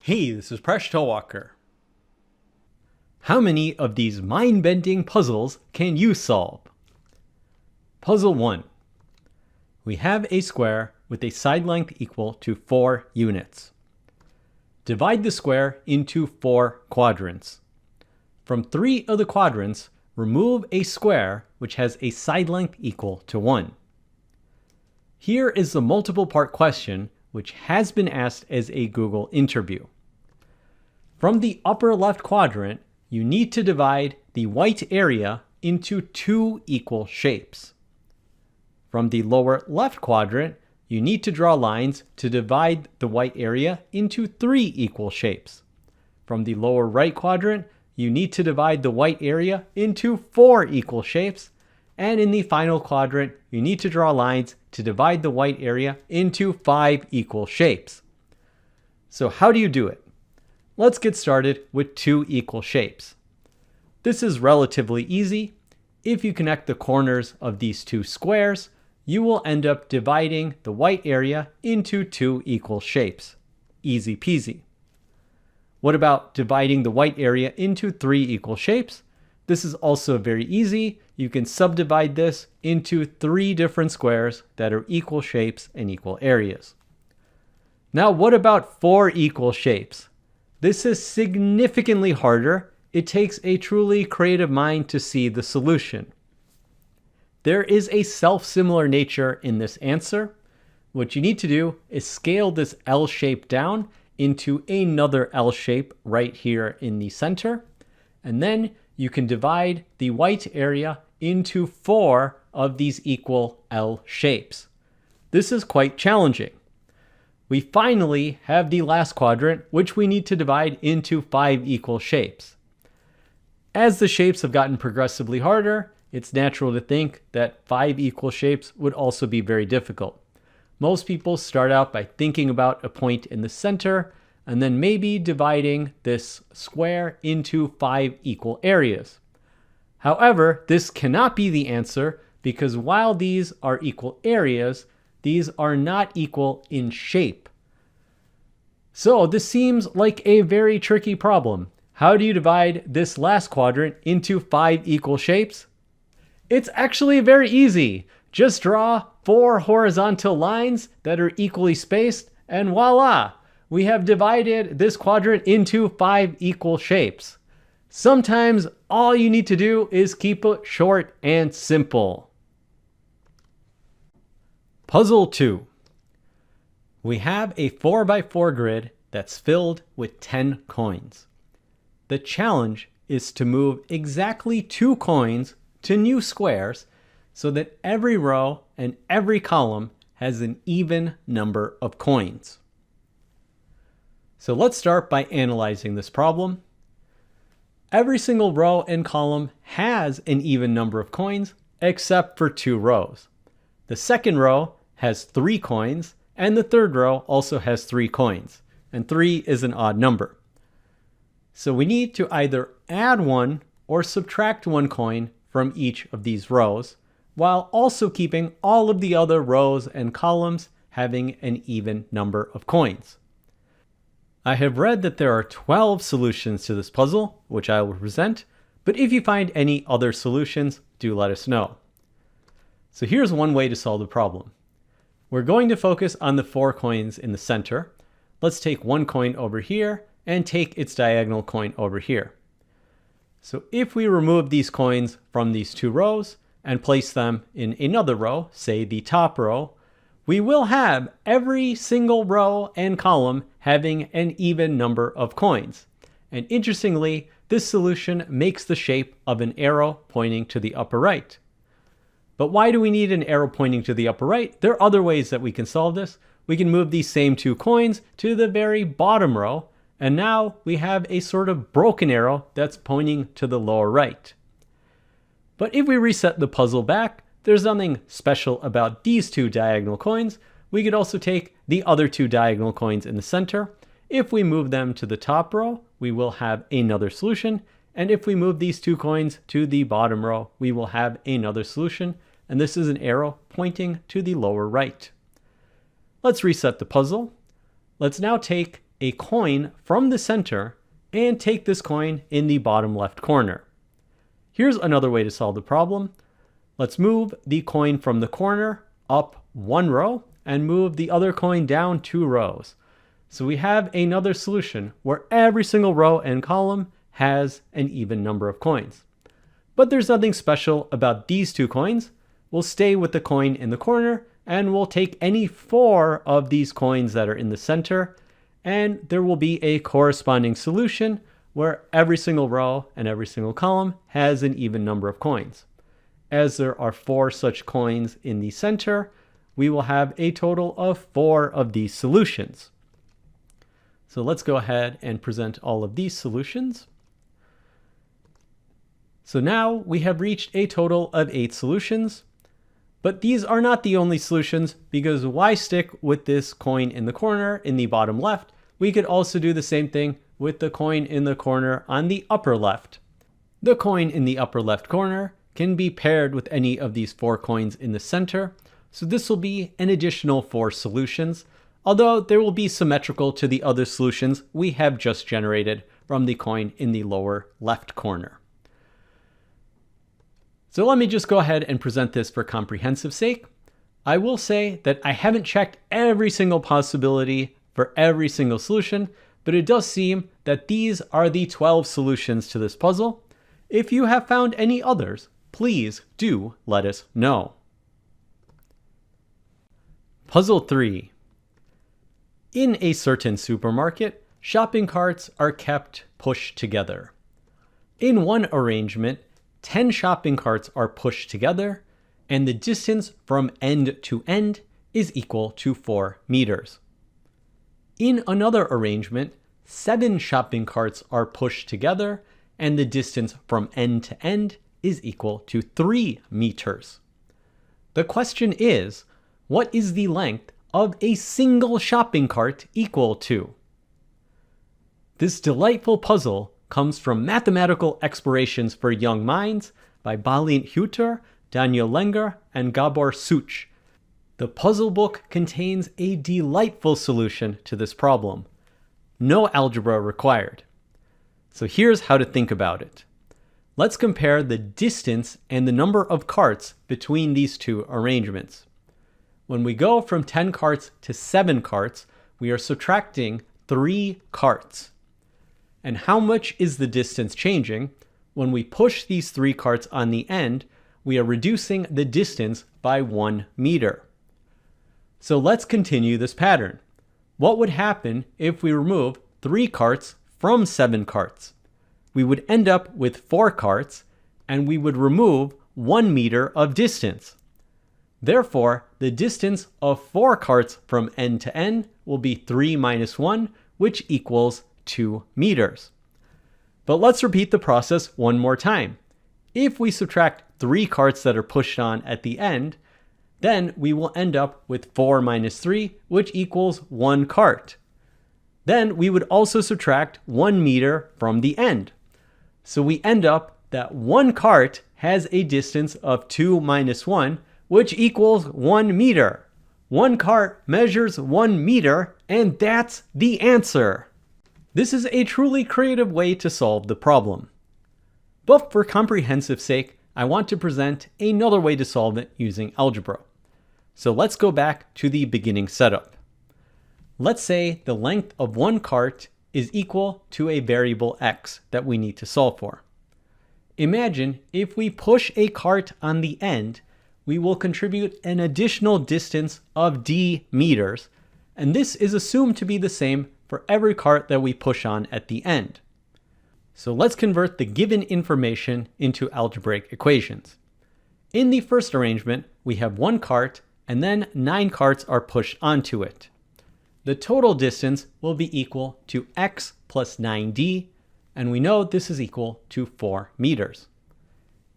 Hey, this is Presh Talwalkar. How many of these mind-bending puzzles can you solve? Puzzle 1. We have a square with a side length equal to 4 units. Divide the square into 4 quadrants. From 3 of the quadrants, remove a square which has a side length equal to 1. Here is the multiple part question which has been asked as a Google interview. From the upper left quadrant, you need to divide the white area into 2 equal shapes. From the lower left quadrant, you need to draw lines to divide the white area into 3 equal shapes. From the lower right quadrant, you need to divide the white area into 4 equal shapes. And in the final quadrant, you need to draw lines to divide the white area into 5 equal shapes. So how do you do it? Let's get started with 2 equal shapes. This is relatively easy. If you connect the corners of these 2 squares, you will end up dividing the white area into 2 equal shapes. Easy peasy. What about dividing the white area into 3 equal shapes? This is also very easy. You can subdivide this into 3 different squares that are equal shapes and equal areas. Now what about 4 equal shapes? This is significantly harder. It takes a truly creative mind to see the solution. There is a self-similar nature in this answer. What you need to do is scale this L shape down into another L shape right here in the center. And then you can divide the white area into 4 of these equal L shapes. This is quite challenging. We finally have the last quadrant, which we need to divide into 5 equal shapes. As the shapes have gotten progressively harder, it's natural to think that 5 equal shapes would also be very difficult. Most people start out by thinking about a point in the center, and then maybe dividing this square into 5 equal areas. However, this cannot be the answer because while these are equal areas, these are not equal in shape. So this seems like a very tricky problem. How do you divide this last quadrant into 5 equal shapes? It's actually very easy. Just draw 4 horizontal lines that are equally spaced, and voila! We have divided this quadrant into 5 equal shapes. Sometimes all you need to do is keep it short and simple. Puzzle 2. We have a 4x4 grid that's filled with 10 coins. The challenge is to move exactly 2 coins to new squares so that every row and every column has an even number of coins. So let's start by analyzing this problem. Every single row and column has an even number of coins except for 2 rows. The second row has 3 coins and the third row also has 3 coins, and 3 is an odd number. So we need to either add 1 or subtract 1 coin from each of these rows, while also keeping all of the other rows and columns having an even number of coins. I have read that there are 12 solutions to this puzzle, which I will present, but if you find any other solutions, do let us know. So here's one way to solve the problem. We're going to focus on the 4 coins in the center. Let's take 1 coin over here and take its diagonal coin over here. So if we remove these coins from these 2 rows and place them in another row, say the top row, we will have every single row and column having an even number of coins. And interestingly, this solution makes the shape of an arrow pointing to the upper right. But why do we need an arrow pointing to the upper right? There are other ways that we can solve this. We can move these same 2 coins to the very bottom row, and now we have a sort of broken arrow that's pointing to the lower right. But if we reset the puzzle back, there's nothing special about these 2 diagonal coins. We could also take the other 2 diagonal coins in the center. If we move them to the top row, we will have another solution. And if we move these 2 coins to the bottom row, we will have another solution. And this is an arrow pointing to the lower right. Let's reset the puzzle. Let's now take a coin from the center and take this coin in the bottom left corner. Here's another way to solve the problem. Let's move the coin from the corner up 1 row and move the other coin down 2 rows. So we have another solution where every single row and column has an even number of coins. But there's nothing special about these 2 coins. We'll stay with the coin in the corner and we'll take any 4 of these coins that are in the center, and there will be a corresponding solution where every single row and every single column has an even number of coins. As there are 4 such coins in the center, we will have a total of 4 of these solutions. So let's go ahead and present all of these solutions. So now we have reached a total of 8 solutions, but these are not the only solutions, because why stick with this coin in the corner in the bottom left? We could also do the same thing with the coin in the corner on the upper left. The coin in the upper left corner can be paired with any of these 4 coins in the center, so this will be an additional 4 solutions, although they will be symmetrical to the other solutions we have just generated from the coin in the lower left corner. So let me just go ahead and present this for comprehensive sake. I will say that I haven't checked every single possibility for every single solution, but it does seem that these are the 12 solutions to this puzzle. If you have found any others, please do let us know. Puzzle 3. In a certain supermarket, shopping carts are kept pushed together. In one arrangement, 10 shopping carts are pushed together, and the distance from end to end is equal to 4 meters. In another arrangement, 7 shopping carts are pushed together, and the distance from end to end is equal to 3 meters. The question is, what is the length of a single shopping cart equal to? This delightful puzzle comes from Mathematical Explorations for Young Minds by Bálint Hujter, Dániel Lenger, and Gábor Szűcs. The puzzle book contains a delightful solution to this problem. No algebra required. So here's how to think about it. Let's compare the distance and the number of carts between these 2 arrangements. When we go from 10 carts to 7 carts, we are subtracting 3 carts. And how much is the distance changing? When we push these 3 carts on the end, we are reducing the distance by 1 meter. So let's continue this pattern. What would happen if we remove 3 carts from 7 carts? We would end up with 4 carts, and we would remove 1 meter of distance. Therefore, the distance of 4 carts from end to end will be 3 minus 1, which equals 2 meters. But let's repeat the process one more time. If we subtract 3 carts that are pushed on at the end, then we will end up with 4 minus 3, which equals 1 cart. Then we would also subtract 1 meter from the end. So we end up that 1 cart has a distance of 2 minus 1, which equals 1 meter. 1 cart measures 1 meter, and that's the answer. This is a truly creative way to solve the problem. But for comprehensive sake, I want to present another way to solve it using algebra. So let's go back to the beginning setup. Let's say the length of 1 cart is equal to a variable x that we need to solve for. Imagine if we push a cart on the end, we will contribute an additional distance of d meters, and this is assumed to be the same for every cart that we push on at the end. So let's convert the given information into algebraic equations. In the first arrangement, we have 1 cart, and then 9 carts are pushed onto it. The total distance will be equal to x plus 9d, and we know this is equal to 4 meters.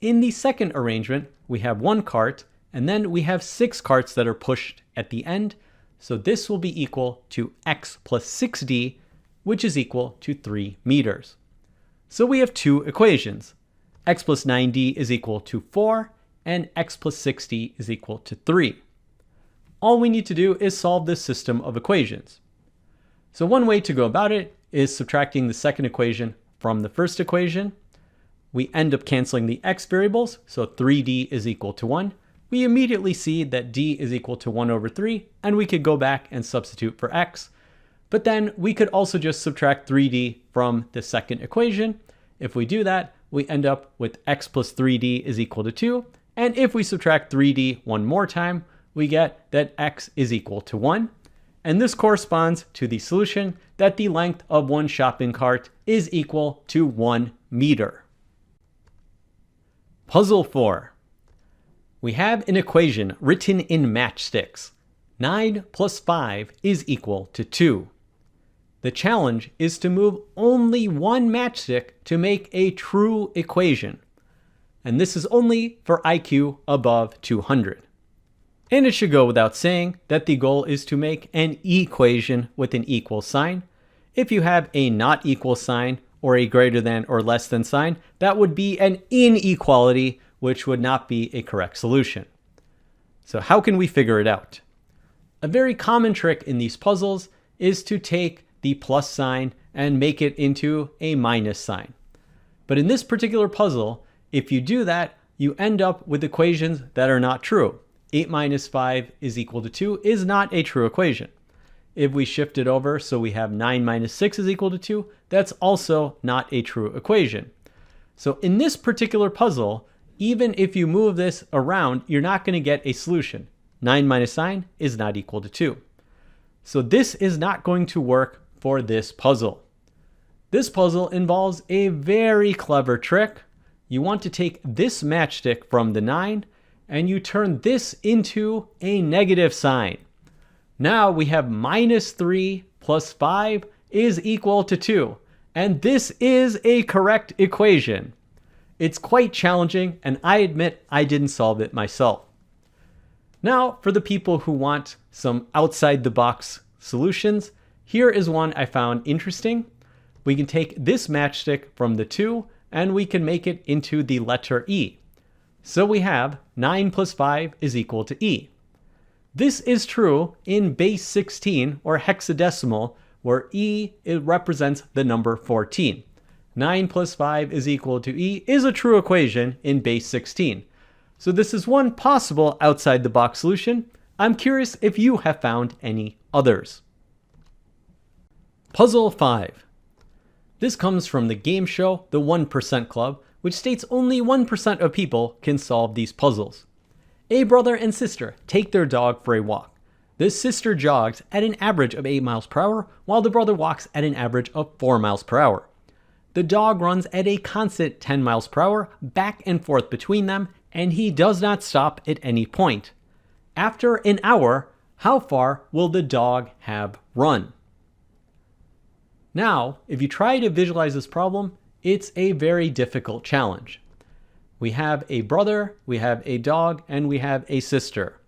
In the second arrangement, we have 1 cart, and then we have 6 carts that are pushed at the end, so this will be equal to x plus 6d, which is equal to 3 meters. So we have 2 equations. X plus 9d is equal to 4, and x plus 6d is equal to 3. All we need to do is solve this system of equations. So one way to go about it is subtracting the second equation from the first equation. We end up canceling the x variables, so 3d is equal to 1. We immediately see that d is equal to 1 over 3, and we could go back and substitute for x. But then we could also just subtract 3d from the second equation. If we do that, we end up with x plus 3d is equal to 2. And if we subtract 3d one more time, we get that x is equal to 1. And this corresponds to the solution that the length of one shopping cart is equal to 1 meter. Puzzle 4. We have an equation written in matchsticks. 9 plus 5 is equal to 2. The challenge is to move only one matchstick to make a true equation. And this is only for IQ above 200. And it should go without saying that the goal is to make an equation with an equal sign. If you have a not equal sign or a greater than or less than sign, that would be an inequality, which would not be a correct solution. So how can we figure it out? A very common trick in these puzzles is to take the plus sign and make it into a minus sign. But in this particular puzzle, if you do that, you end up with equations that are not true. 8 minus 5 is equal to 2 is not a true equation. If we shift it over so we have 9 minus 6 is equal to 2, that's also not a true equation. So in this particular puzzle, even if you move this around, you're not going to get a solution. 9 minus 9 is not equal to 2. So this is not going to work for this puzzle. This puzzle involves a very clever trick. You want to take this matchstick from the 9 and you turn this into a negative sign. Now we have minus 3 plus 5 is equal to 2. And this is a correct equation. It's quite challenging, and I admit I didn't solve it myself. Now, for the people who want some outside-the-box solutions, here is one I found interesting. We can take this matchstick from the 2, and we can make it into the letter E. So we have 9 plus 5 is equal to E. This is true in base 16 or hexadecimal, where E it represents the number 14. 9 plus 5 is equal to E is a true equation in base 16. So this is one possible outside-the-box solution. I'm curious if you have found any others. Puzzle 5. This comes from the game show The 1% Club, which states only 1% of people can solve these puzzles. A brother and sister take their dog for a walk. The sister jogs at an average of 8 miles per hour, while the brother walks at an average of 4 miles per hour. The dog runs at a constant 10 miles per hour back and forth between them, and he does not stop at any point. After an hour, how far will the dog have run? Now, if you try to visualize this problem, it's a very difficult challenge. We have a brother, we have a dog, and we have a sister.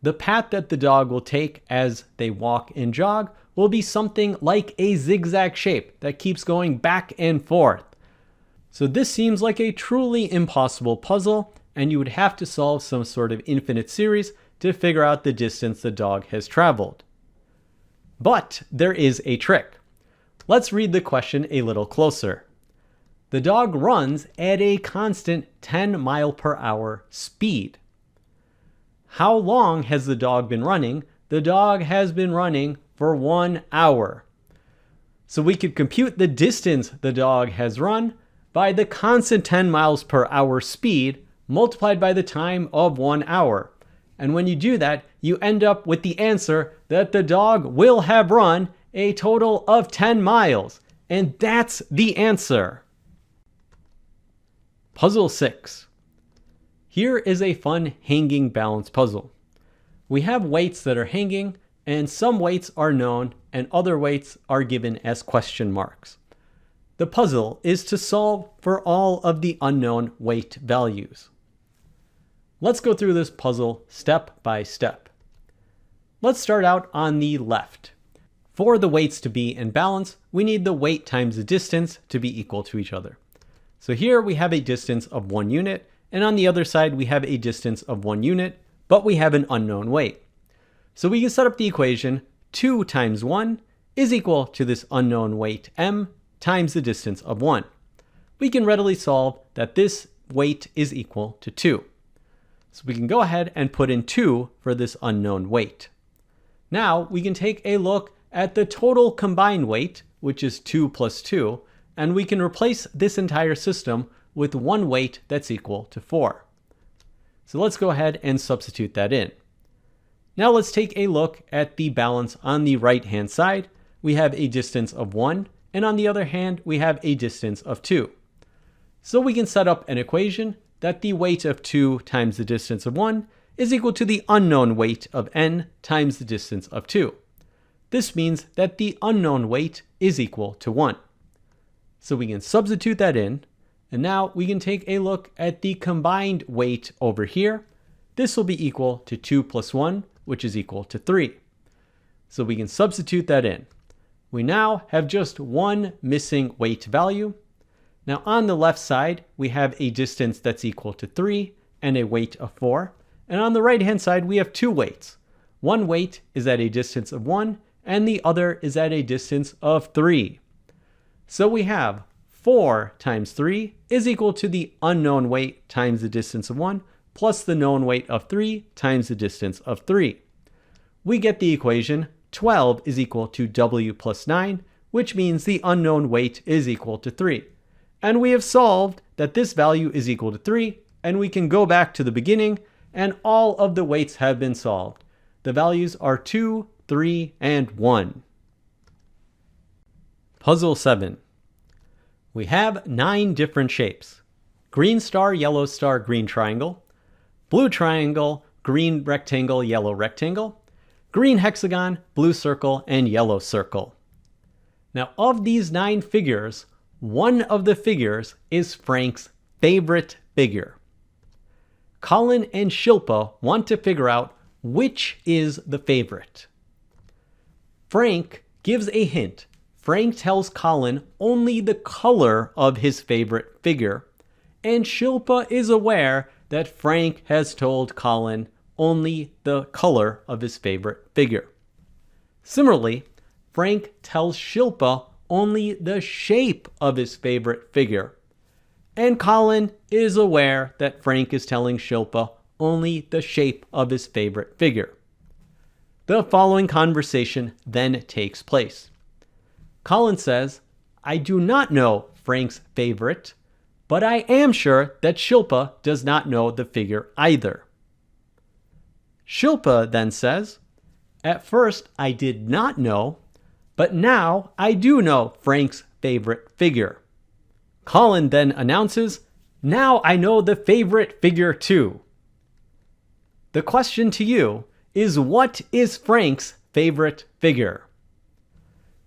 The path that the dog will take as they walk and jog will be something like a zigzag shape that keeps going back and forth. So this seems like a truly impossible puzzle, and you would have to solve some sort of infinite series to figure out the distance the dog has traveled. But there is a trick. Let's read the question a little closer. The dog runs at a constant 10 mile per hour speed. How long has the dog been running? The dog has been running for 1 hour. So we could compute the distance the dog has run by the constant 10 miles per hour speed multiplied by the time of 1 hour. And when you do that, you end up with the answer that the dog will have run a total of 10 miles. And that's the answer. Puzzle 6. Here is a fun hanging balance puzzle. We have weights that are hanging, and some weights are known and other weights are given as question marks. The puzzle is to solve for all of the unknown weight values. Let's go through this puzzle step by step. Let's start out on the left. For the weights to be in balance, we need the weight times the distance to be equal to each other. So here we have a distance of 1 unit, and on the other side we have a distance of 1 unit, but we have an unknown weight. So we can set up the equation 2 times 1 is equal to this unknown weight m times the distance of 1. We can readily solve that this weight is equal to 2. So we can go ahead and put in 2 for this unknown weight. Now we can take a look at the total combined weight, which is 2 plus 2, and we can replace this entire system with one weight that's equal to 4. So let's go ahead and substitute that in. Now let's take a look at the balance on the right-hand side. We have a distance of 1, and on the other hand, we have a distance of 2. So we can set up an equation that the weight of 2 times the distance of 1 is equal to the unknown weight of n times the distance of 2. This means that the unknown weight is equal to 1. So we can substitute that in, and now we can take a look at the combined weight over here. This will be equal to 2 plus 1, which is equal to 3. So we can substitute that in. We now have just one missing weight value. Now on the left side, we have a distance that's equal to 3 and a weight of 4. And on the right-hand side, we have two weights. One weight is at a distance of 1, and the other is at a distance of 3. So we have 4 times 3 is equal to the unknown weight times the distance of 1 plus the known weight of 3 times the distance of 3. We get the equation 12 is equal to w plus 9, which means the unknown weight is equal to 3. And we have solved that this value is equal to 3, and we can go back to the beginning, and all of the weights have been solved. The values are 2, 3, and 1. Puzzle 7. We have 9 different shapes. Green star, yellow star, green triangle. Blue triangle, green rectangle, yellow rectangle. Green hexagon, blue circle, and yellow circle. Now of these 9 figures, one of the figures is Frank's favorite figure. Colin and Shilpa want to figure out which is the favorite. Frank gives a hint. Frank tells Colin only the color of his favorite figure, and Shilpa is aware that Frank has told Colin only the color of his favorite figure. Similarly, Frank tells Shilpa only the shape of his favorite figure, and Colin is aware that Frank is telling Shilpa only the shape of his favorite figure. The following conversation then takes place. Colin says, "I do not know Frank's favorite, but I am sure that Shilpa does not know the figure either." Shilpa then says, "At first I did not know, but now I do know Frank's favorite figure." Colin then announces, "Now I know the favorite figure too." The question to you is, what is Frank's favorite figure?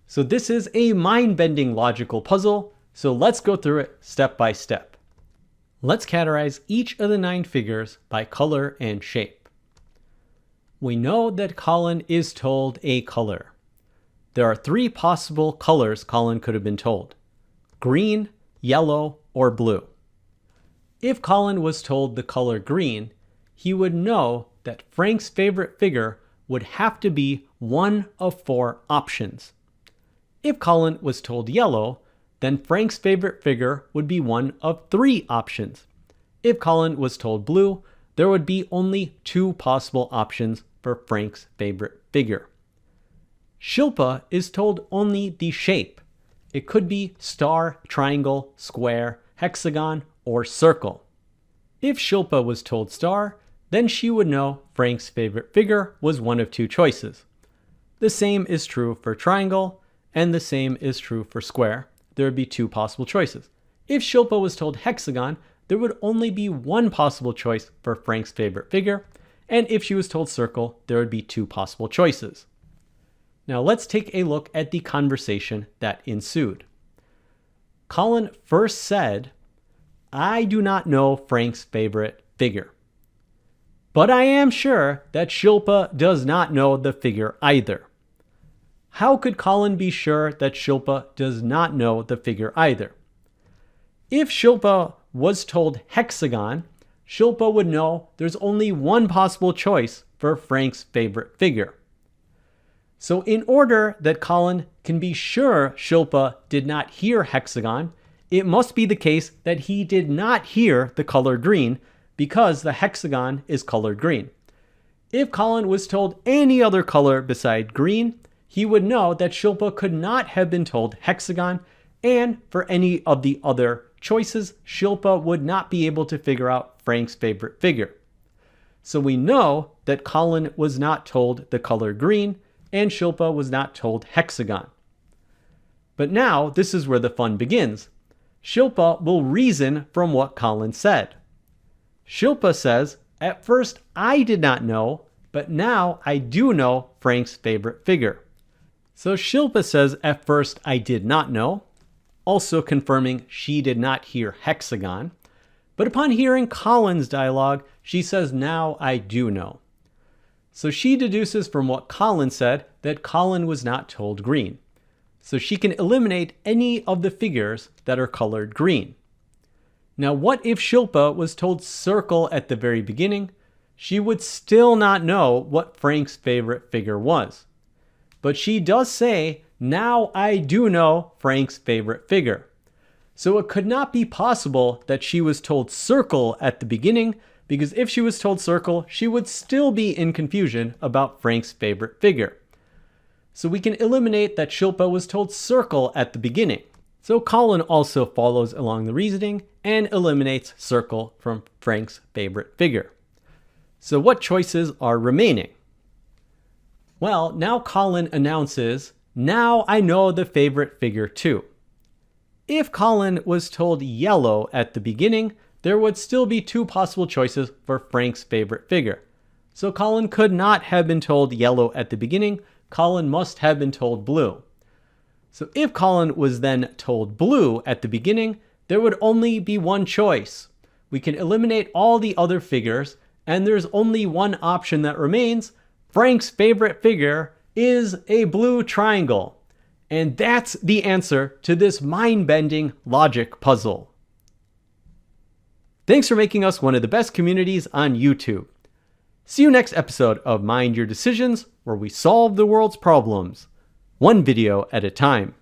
So this is a mind-bending logical puzzle, so let's go through it step by step. Let's categorize each of the 9 figures by color and shape. We know that Colin is told a color. There are 3 possible colors Colin could have been told: green, yellow, or blue. If Colin was told the color green, he would know that Frank's favorite figure would have to be one of 4 options. If Colin was told yellow, then Frank's favorite figure would be one of 3 options. If Colin was told blue, there would be only 2 possible options for Frank's favorite figure. Shilpa is told only the shape. It could be star, triangle, square, hexagon, or circle. If Shilpa was told star, then she would know Frank's favorite figure was one of 2 choices. The same is true for triangle, and the same is true for square. There would be 2 possible choices. If Shilpa was told hexagon, there would only be 1 possible choice for Frank's favorite figure, and if she was told circle, there would be 2 possible choices. Now let's take a look at the conversation that ensued. Colin first said, "I do not know Frank's favorite figure, but I am sure that Shilpa does not know the figure either." How could Colin be sure that Shilpa does not know the figure either? If Shilpa was told hexagon, Shilpa would know there's only 1 possible choice for Frank's favorite figure. So in order that Colin can be sure Shilpa did not hear hexagon, it must be the case that he did not hear the color green because the hexagon is colored green. If Colin was told any other color beside green, he would know that Shilpa could not have been told hexagon, and for any of the other choices, Shilpa would not be able to figure out Frank's favorite figure. So we know that Colin was not told the color green, and Shilpa was not told hexagon. But now, this is where the fun begins. Shilpa will reason from what Colin said. Shilpa says, at first I did not know, but now I do know Frank's favorite figure. So Shilpa says, at first I did not know, also confirming she did not hear hexagon. But upon hearing Colin's dialogue, she says, now I do know. So she deduces from what Colin said that Colin was not told green. So she can eliminate any of the figures that are colored green. Now, what if Shilpa was told circle at the very beginning? She would still not know what Frank's favorite figure was. But she does say, now I do know Frank's favorite figure. So it could not be possible that she was told circle at the beginning, because if she was told circle, she would still be in confusion about Frank's favorite figure. So we can eliminate that Shilpa was told circle at the beginning. So Colin also follows along the reasoning and eliminates circle from Frank's favorite figure. So what choices are remaining? Well, now Colin announces, now I know the favorite figure too. If Colin was told yellow at the beginning, there would still be two possible choices for Frank's favorite figure. So Colin could not have been told yellow at the beginning. Colin must have been told blue. So if Colin was then told blue at the beginning, there would only be one choice. We can eliminate all the other figures, and there's only one option that remains. Frank's favorite figure is a blue triangle. And that's the answer to this mind-bending logic puzzle. Thanks for making us one of the best communities on YouTube. See you next episode of Mind Your Decisions, where we solve the world's problems, one video at a time.